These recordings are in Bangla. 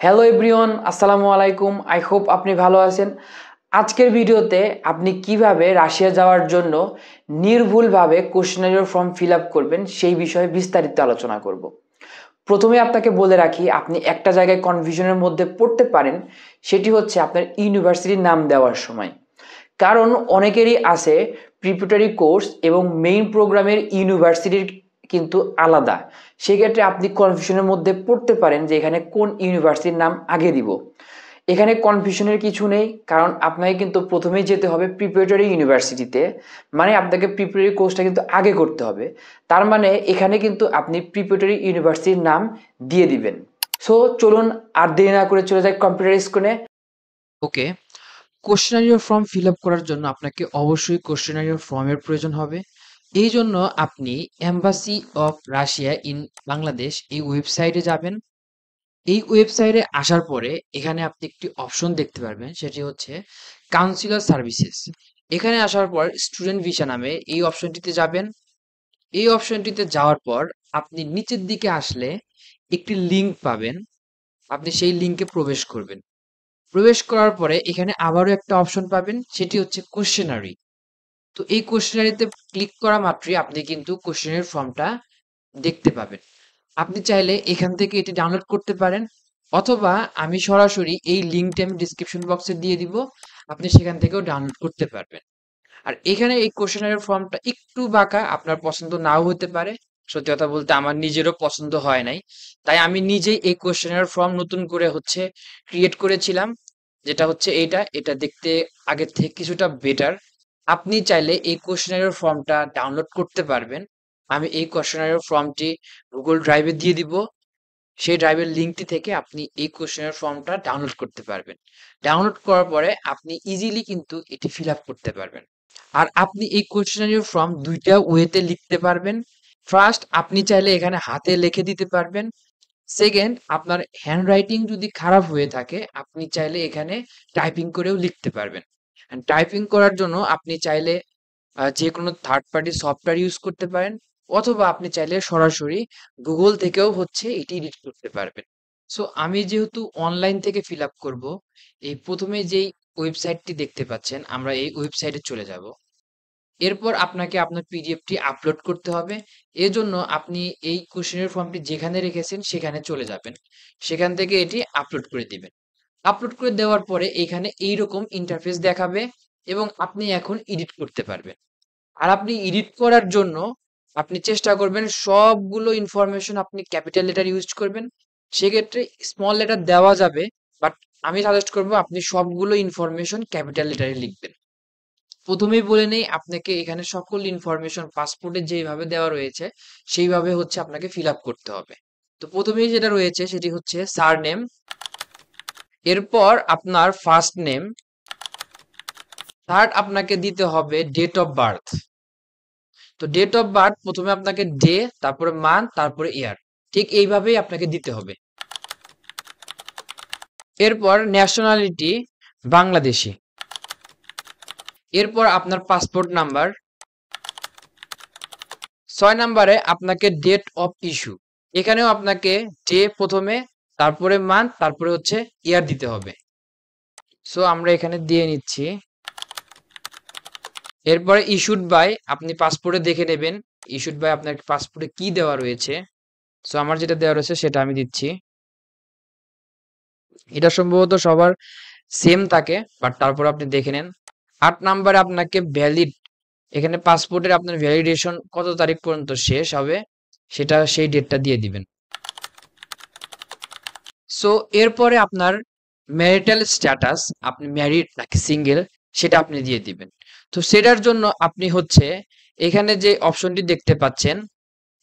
হ্যালো এভরিওয়ান, আসসালামু আলাইকুম। আই হোপ আপনি ভালো আছেন। আজকের ভিডিওতে আপনি কিভাবে রাশিয়া যাওয়ার জন্য নির্ভুলভাবে কোশ্চেনারিয়ার ফর্ম ফিল আপ করবেন সেই বিষয়ে বিস্তারিত আলোচনা করব। প্রথমে আপনাকে বলে রাখি, আপনি একটা জায়গায় কনফিউশনের মধ্যে পড়তে পারেন, সেটি হচ্ছে আপনার ইউনিভার্সিটির নাম দেওয়ার সময়। কারণ অনেকেরই আছে প্রিপারেটরি কোর্স এবং মেইন প্রোগ্রামের ইউনিভার্সিটির কিন্তু আলাদা। সেক্ষেত্রে আপনি কনফিউশনের মধ্যে পড়তে পারেন যে এখানে কোন ইউনিভার্সিটির নাম আগে দিব। এখানে কনফিউশনের কিছু নেই, কারণ আপনাকে কিন্তু প্রথমেই যেতে হবে প্রিপারেটরি ইউনিভার্সিটিতে। মানে আপনাকে প্রিপারেটরি কোর্সটা কিন্তু আগে করতে হবে। তার মানে এখানে কিন্তু আপনি প্রিপারেটরি ইউনিভার্সিটির নাম দিয়ে দিবেন। সো চলুন আর দেরি না করে চলে যাই কম্পিউটার স্ক্রিনে। ওকে, কোশ্চেনারিয়ার ফর্ম ফিল আপ করার জন্য আপনাকে অবশ্যই কোশ্চেনারিয়ার ফর্মের প্রয়োজন হবে। এই জন্য আপনি embassy of Russia in Bangladesh এই ওয়েবসাইটে যাবেন। এই ওয়েবসাইটে আসার পরে এখানে আপনি একটি অপশন দেখতে পারবেন, সেটি হচ্ছে কাউন্সিলর সার্ভিসেস। এখানে আসার পর স্টুডেন্ট ভিসা নামে এই অপশনটিতে যাবেন। এই অপশনটিতে যাওয়ার পর আপনি নিচের দিকে আসলে একটি লিঙ্ক পাবেন, আপনি সেই লিঙ্কে প্রবেশ করবেন। প্রবেশ করার পরে এখানে আবারও একটা অপশন পাবেন, সেটি হচ্ছে কোশ্চেনারি। তো এই কোশ্চেনারিতে ক্লিক করা মাত্রই আপনি কিন্তু কোশ্চেনের ফর্মটা দেখতে পাবেন। আপনি চাইলে এখান থেকে এটি ডাউনলোড করতে পারেন, অথবা আমি সরাসরি এই লিঙ্কটা আমি ডিসক্রিপশন বক্সে দিয়ে দিব, আপনি সেখান থেকেও ডাউনলোড করতে পারবেন। আর এখানে এই কোশ্চেনারির ফর্মটা একটু বাঁকা, আপনার পছন্দ নাও হতে পারে। সত্যি কথা বলতে আমার নিজেরও পছন্দ হয় নাই, তাই আমি নিজেই এই কোশ্চেনারির ফর্ম নতুন করে ক্রিয়েট করেছিলাম, যেটা হচ্ছে এটা দেখতে আগের থেকে কিছুটা বেটার। আপনি চাইলে এই কোশ্চেনারির ফর্মটা ডাউনলোড করতে পারবেন। আমি এই কোশ্চেনারির ফর্মটি গুগল ড্রাইভে দিয়ে দিব, সেই ড্রাইভের লিঙ্কটি থেকে আপনি এই কোশ্চেনারির ফর্মটা ডাউনলোড করতে পারবেন। ডাউনলোড করার পরে আপনি ইজিলি কিন্তু এটি ফিল আপ করতে পারবেন। আর আপনি এই কোশ্চেনারির ফর্ম দুইটা ওয়েতে লিখতে পারবেন। ফার্স্ট, আপনি চাইলে এখানে হাতে লিখে দিতে পারবেন। সেকেন্ড, আপনার হ্যান্ড রাইটিং যদি খারাপ হয়ে থাকে আপনি চাইলে এখানে টাইপিং করেও লিখতে পারবেন। টাইপিং করার জন্য আপনি চাইলে যে কোনো থার্ড পার্টি সফটওয়্যার ইউজ করতে পারেন, অথবা আপনি চাইলে সরাসরি গুগল থেকেও এটি এডিট করতে পারবেন। সো আমি যেহেতু অনলাইন থেকে ফিল আপ করবো, এই প্রথমে যেই ওয়েবসাইটটি দেখতে পাচ্ছেন আমরা এই ওয়েবসাইটে চলে যাব। এরপর আপনাকে আপনার পিডিএফটি আপলোড করতে হবে। এজন্য আপনি এই কোশ্চেনের ফর্মটি যেখানে রেখেছেন সেখানে চলে যাবেন। সেখান থেকে এটি আপলোড করে দিবেন। আপলোড করে দেওয়ার পরে এখানে এইরকম ইন্টারফেস দেখাবে এবং আপনি এখন এডিট করতে পারবেন। আর আপনি এডিট করার জন্য আপনি চেষ্টা করবেন সবগুলো ইনফরমেশন আপনি ক্যাপিটাল লেটার ইউজ করবেন। সেক্ষেত্রে স্মল লেটার দেওয়া যাবে, বাট আমি সাজেস্ট করব আপনি সবগুলো ইনফরমেশন ক্যাপিটাল লেটারে লিখবেন। প্রথমেই বলে নেই, আপনাকে এখানে সকল ইনফরমেশন পাসপোর্টে যেভাবে দেওয়া রয়েছে সেইভাবে আপনাকে ফিল আপ করতে হবে। তো প্রথমেই যেটা রয়েছে সেটি হচ্ছে সারনেম, এরপর আপনার ফার্স্ট নেম, থার্ড আপনাকে দিতে হবে ডেট অফ বার্থ। তো ডেট অফ বার্থ প্রথমে আপনাকে ডে, তারপরে মান্থ, তারপরে ইয়ার, ঠিক এইভাবেই আপনাকে দিতে হবে। এরপর ন্যাশনালিটি বাংলাদেশি। এরপর আপনার পাসপোর্ট নাম্বার। 6 নাম্বারে আপনাকে ডেট অফ ইস্যু। এখানেও আপনাকে ডে প্রথমে, তারপরে মান্থ, তারপরে ইয়ার দিতে হবে। সো আমরা এখানে দিয়ে নিচ্ছি। এরপরে ইস্যুড বাই, আপনি পাসপোর্টে দেখে নেবেন ইস্যুড বাই আপনার পাসপোর্টে কি দেওয়া রয়েছে। সো আমার যেটা দেওয়া রয়েছে সেটা আমি দিচ্ছি। এটা সম্ভবত সবার সেম থাকে, বাট তারপর আপনি দেখে নেন। 8 নাম্বারে আপনাকে ভ্যালিড, এখানে পাসপোর্টের আপনার ভ্যালিডেশন কত তারিখ পর্যন্ত শেষ হবে সেটা, সেই ডেটটা দিয়ে দিবেন। সো এরপরে আপনার ম্যারিটাল স্ট্যাটাস, আপনি ম্যারিড নাকি সিঙ্গেল সেটা আপনি দিয়ে দিবেন। তো সেটার জন্য আপনি এখানে যে অপশনটি দেখতে পাচ্ছেন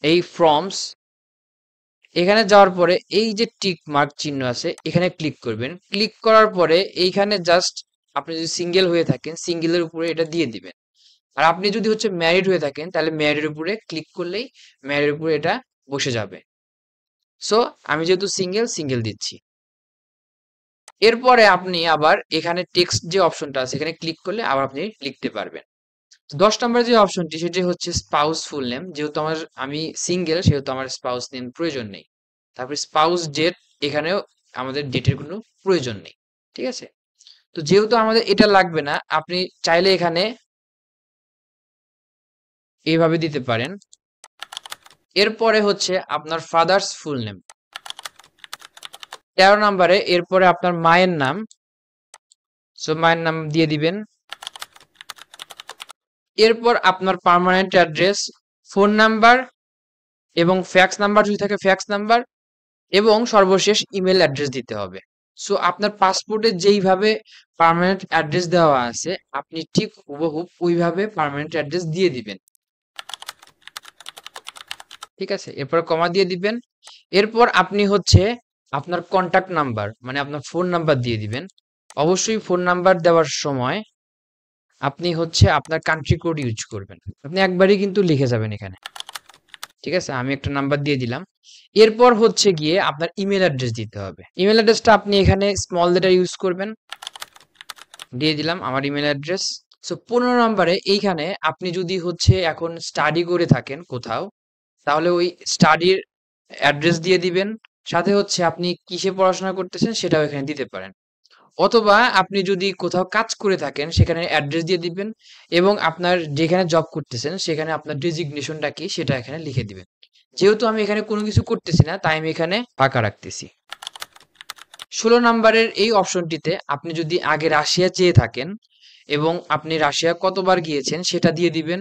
এই ফর্মস, এখানে যাওয়ার পরে এই যে টিক মার্ক চিহ্ন আছে এখানে ক্লিক করবেন। ক্লিক করার পরে এইখানে জাস্ট আপনি যদি সিঙ্গেল হয়ে থাকেন সিঙ্গেলের উপরে এটা দিয়ে দিবেন। আর আপনি যদি ম্যারিড হয়ে থাকেন তাহলে ম্যারিড উপরে ক্লিক করলেই ম্যারিড উপরে এটা বসে যাবে। সো আমি যেহেতু সিঙ্গেল দিচ্ছি। এরপরে আপনি আবার এখানে টেক্সট যে অপশনটা আছে এখানে ক্লিক করলে আবার আপনি লিখতে পারবেন। 10 নম্বর যে অপশনটি সেটি হচ্ছে স্পাউস ফুল নেম। যেহেতু আমি সিঙ্গেল সেহেতু আমার স্পাউস নেম প্রয়োজন নেই। তারপরে স্পাউস ডেট, এখানেও আমাদের ডেটের কোনো প্রয়োজন নেই। ঠিক আছে? তো যেহেতু আমাদের এটা লাগবে না, আপনি চাইলে এখানে এইভাবে দিতে পারেন। এরপরে হচ্ছে আপনার ফাদার্স ফুল নেম। 13 নম্বরে এরপরে আপনার মায়ের নাম। সো মায়ের নাম দিয়ে দিবেন। এরপর আপনার পার্মানেন্ট অ্যাড্রেস, ফোন নাম্বার এবং ফ্যাক্স নাম্বার যদি থাকে ফ্যাক্স নাম্বার এবং সর্বশেষ ইমেল অ্যাড্রেস দিতে হবে। সো আপনার পাসপোর্টে যেইভাবে পার্মানেন্ট অ্যাড্রেস দেওয়া আছে আপনি ঠিক হুবহুব ওইভাবে পার্মানেন্ট অ্যাড্রেস দিয়ে দিবেন। ঠিক আছে? এরপর কমা দিয়ে দিবেন। এরপর আপনি হচ্ছে আপনার কন্টাক্ট নাম্বার মানে আপনার ফোন নাম্বার দিয়ে দিবেন। অবশ্যই ফোন নাম্বার দেওয়ার সময় আপনি হচ্ছে আপনার কান্ট্রি কোড ইউজ করবেন। আপনি একবারই কিন্তু লিখে যাবেন এখানে। ঠিক আছে? আমি একটা নাম্বার দিয়ে দিলাম। এরপর হচ্ছে গিয়ে আপনার ইমেল অ্যাড্রেস দিতে হবে। ইমেল অ্যাড্রেসটা আপনি এখানে স্মল লেটার ইউজ করবেন। দিয়ে দিলাম আমার ইমেল অ্যাড্রেস। সো 15 নম্বরে এইখানে আপনি যদি হচ্ছে এখন স্টাডি করে থাকেন কোথাও, তাহলে ওই স্টাডির অ্যাড্রেস দিয়ে দিবেন। সাথে হচ্ছে আপনি কিসে পড়াশোনা করতেছেন সেটাও এখানে দিতে পারেন। অথবা আপনি যদি কোথাও কাজ করে থাকেন সেখানে অ্যাড্রেস দিয়ে দিবেন এবং আপনার যেখানে জব করতেছেন সেখানে আপনার ডেজিগনেশনটা কি সেটা এখানে লিখে দিবেন। যেহেতু আমি এখানে কোনো কিছু করতেছি না তাই আমি এখানে ফাঁকা রাখতেছি। 16 নাম্বারের এই অপশনটিতে আপনি যদি আগে রাশিয়া চেয়ে থাকেন এবং আপনি রাশিয়া কতবার গিয়েছেন সেটা দিয়ে দিবেন।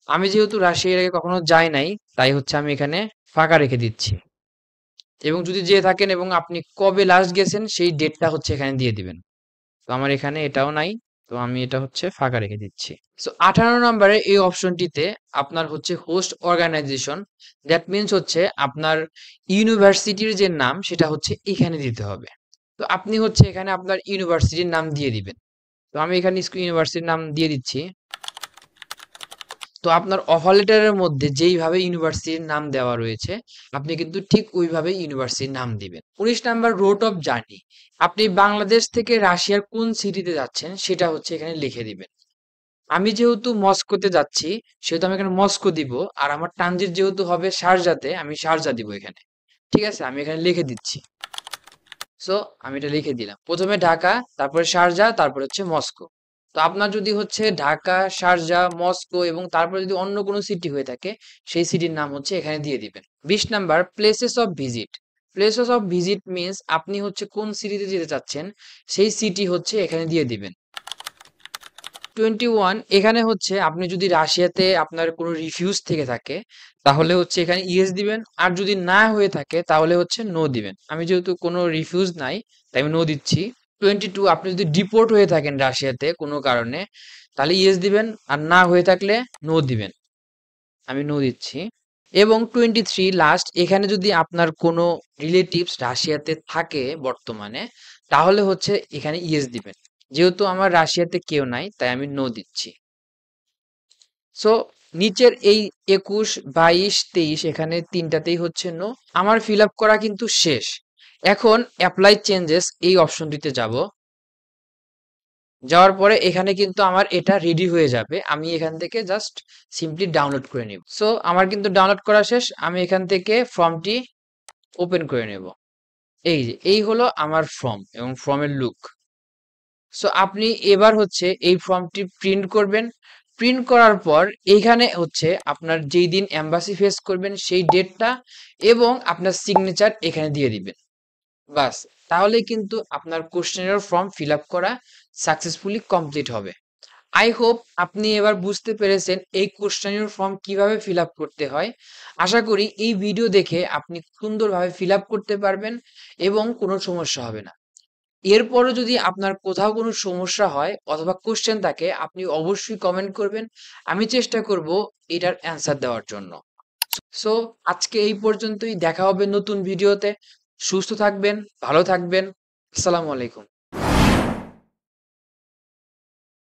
আমি যেহেতু রাশিয়ার আগে কখনো যাই নাই তাই হচ্ছে আমি এখানে ফাঁকা রেখে দিচ্ছি। এবং যদি যেয়ে থাকেন এবং আপনি কবে লাস্ট গেছেন সেই ডেটটা হচ্ছে এখানে দিয়ে দিবেন। তো আমার এখানে এটাও নাই। তো আমি এটা হচ্ছে ফাঁকা রেখে দিচ্ছি। সো 18 নম্বরে এই অপশনটিতে আপনার হচ্ছে হোস্ট অর্গানাইজেশন, দ্যাট মিনস হচ্ছে আপনার ইউনিভার্সিটির যে নাম সেটা হচ্ছে এখানে দিতে হবে। তো আপনি হচ্ছে এখানে আপনার ইউনিভার্সিটির নাম দিয়ে দিবেন। তো আমি এখানে ইউনিভার্সিটির নাম দিয়ে দিচ্ছি। তো আপনার অফার লেটারের মধ্যে যেইভাবে ইউনিভার্সিটির নাম দেওয়া রয়েছে আপনি কিন্তু ঠিক ওইভাবে ইউনিভার্সিটির নাম দিবেন। 19 নাম্বার রুট অফ জার্নি, আপনি বাংলাদেশ থেকে রাশিয়ার কোন সিটিতে যাচ্ছেন সেটা হচ্ছে এখানে লিখে দিবেন। আমি যেহেতু মস্কোতে যাচ্ছি সেহেতু আমি এখানে মস্কো দিব, আর আমার ট্রানজিট যেহেতু হবে শারজাতে আমি শারজা দিব এখানে। ঠিক আছে? আমি এখানে লিখে দিচ্ছি। সো আমি এটা লিখে দিলাম। প্রথমে ঢাকা, তারপরে শারজা, তারপর হচ্ছে মস্কো। তো আপনার যদি হচ্ছে ঢাকা, শারজা, মস্কো এবং তারপর যদি অন্য কোনো সিটি হয়ে থাকে সেই সিটির নাম হচ্ছে এখানে দিয়ে দিবেন। 20 number places of visit. Places of visit means আপনি হচ্ছে কোন সিটিতে যেতে চাচ্ছেন সেই সিটি হচ্ছে এখানে দিয়ে দিবেন। 21 এখানে হচ্ছে আপনি যদি রাশিয়াতে আপনার কোনো রিফিউজ থেকে থাকে তাহলে হচ্ছে এখানে ইয়েস দিবেন, আর যদি না হয়ে থাকে তাহলে হচ্ছে নো দিবেন। আমি যেহেতু কোনো রিফিউজ নাই তাই আমি নো দিচ্ছি। 22 আপনি যদি ডিপোর্ট হয়ে থাকেন রাশিয়াতে কোনো কারণে তাহলে ইয়েস দিবেন, আর না হয়ে থাকলে নো দিবেন। আমি নো দিচ্ছি। এবং 23 লাস্ট, এখানে যদি আপনার কোনো রিলেটিভস রাশিয়াতে থাকে বর্তমানে তাহলে হচ্ছে এখানে ইয়েস দিবেন। যেহেতু আমার রাশিয়াতে কেউ নাই তাই আমি নো দিচ্ছি। সো নিচের এই 21, 22, 23 এখানে তিনটাতেই হচ্ছে নো। আমার ফিল আপ করা কিন্তু শেষ। এখন অ্যাপ্লাই চেঞ্জেস এই অপশনটিতে যাব। যাওয়ার পরে এখানে কিন্তু আমার এটা রেডি হয়ে যাবে। আমি এখান থেকে জাস্ট সিম্পলি ডাউনলোড করে নিব। সো আমার কিন্তু ডাউনলোড করা শেষ। আমি এখান থেকে ফর্মটি ওপেন করে নেব। এই যে এই হলো আমার ফর্ম এবং ফর্মের লুক। সো আপনি এবার হচ্ছে এই ফর্মটি প্রিন্ট করবেন। প্রিন্ট করার পর এইখানে হচ্ছে আপনার যেই দিন এম্বাসি ফেস করবেন সেই ডেটটা এবং আপনার সিগনেচার এখানে দিয়ে দিবেন। বাস, তাহলেই কিন্তু আপনার কোশ্চেনের ফর্ম ফিল আপ করা সাকসেসফুলি কমপ্লিট হবে। আই হোপ আপনি এবার বুঝতে পেরেছেন এই কোশ্চেনের ফর্ম কিভাবে ফিল আপ করতে হয়। আশা করি এই ভিডিও দেখে আপনি সুন্দরভাবে ফিল আপ করতে পারবেন এবং কোনো সমস্যা হবে না। এরপরও যদি আপনার কোথাও কোনো সমস্যা হয় অথবা কোশ্চেন থাকে আপনি অবশ্যই কমেন্ট করবেন। আমি চেষ্টা করব এটার অ্যান্সার দেওয়ার জন্য। সো আজকে এই পর্যন্তই, দেখা হবে নতুন ভিডিওতে। সুস্থ থাকবেন, ভালো থাকবেন। আসসালামু আলাইকুম।